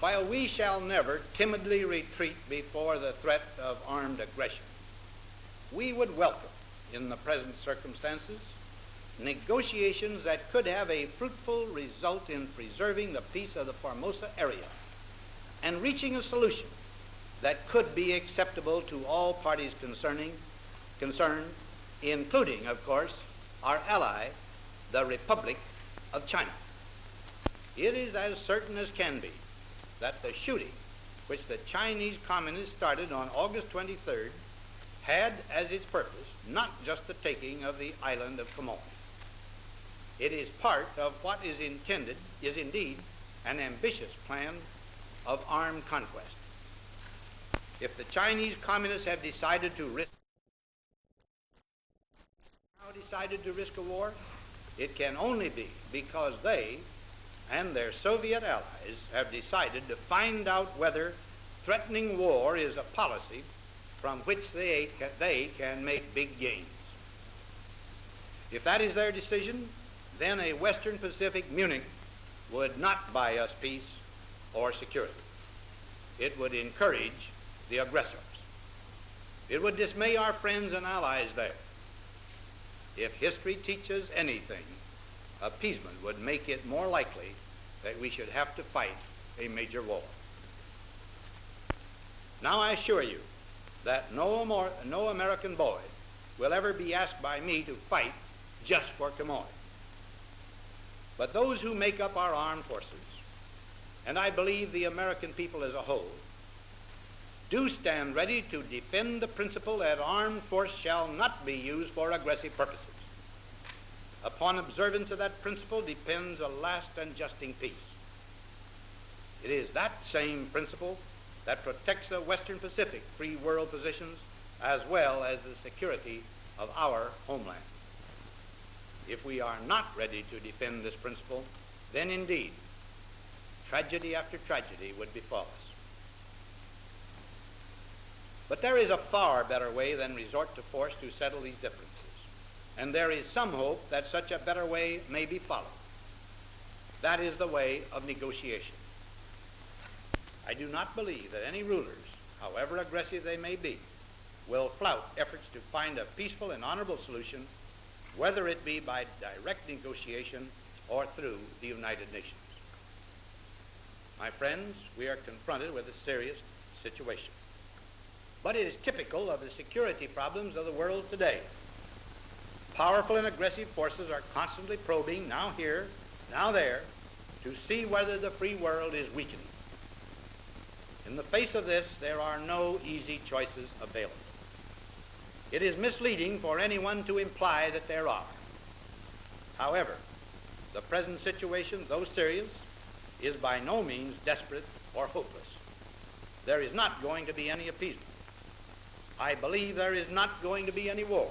While we shall never timidly retreat before the threat of armed aggression, we would welcome, in the present circumstances, negotiations that could have a fruitful result in preserving the peace of the Formosa area and reaching a solution that could be acceptable to all parties concerned, including, of course, our ally, the Republic of China. It is as certain as can be that the shooting which the Chinese communists started on August 23rd had as its purpose not just the taking of the island of Formosa. It is part of what is indeed an ambitious plan of armed conquest. If the Chinese communists have decided to risk a war, it can only be because they and their Soviet allies have decided to find out whether threatening war is a policy from which they can make big gains. If that is their decision, then a Western Pacific Munich would not buy us peace or security. It would encourage the aggressors. It would dismay our friends and allies there. If history teaches anything, appeasement would make it more likely that we should have to fight a major war. Now I assure you that no American boy will ever be asked by me to fight just for Quemoy. But those who make up our armed forces, and I believe the American people as a whole, do stand ready to defend the principle that armed force shall not be used for aggressive purposes. Upon observance of that principle depends a last and lasting peace. It is that same principle that protects the Western Pacific free world positions as well as the security of our homeland. If we are not ready to defend this principle, then indeed, tragedy after tragedy would befall us. But there is a far better way than resort to force to settle these differences, and there is some hope that such a better way may be followed. That is the way of negotiation. I do not believe that any rulers, however aggressive they may be, will flout efforts to find a peaceful and honorable solution, whether it be by direct negotiation or through the United Nations. My friends, we are confronted with a serious situation. But it is typical of the security problems of the world today. Powerful and aggressive forces are constantly probing, now here, now there, to see whether the free world is weakening. In the face of this, there are no easy choices available. It is misleading for anyone to imply that there are. However, the present situation, though serious, is by no means desperate or hopeless. There is not going to be any appeasement. I believe there is not going to be any war.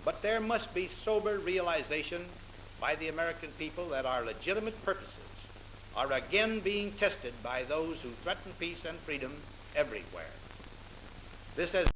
But there must be sober realization by the American people that our legitimate purposes are again being tested by those who threaten peace and freedom everywhere. This has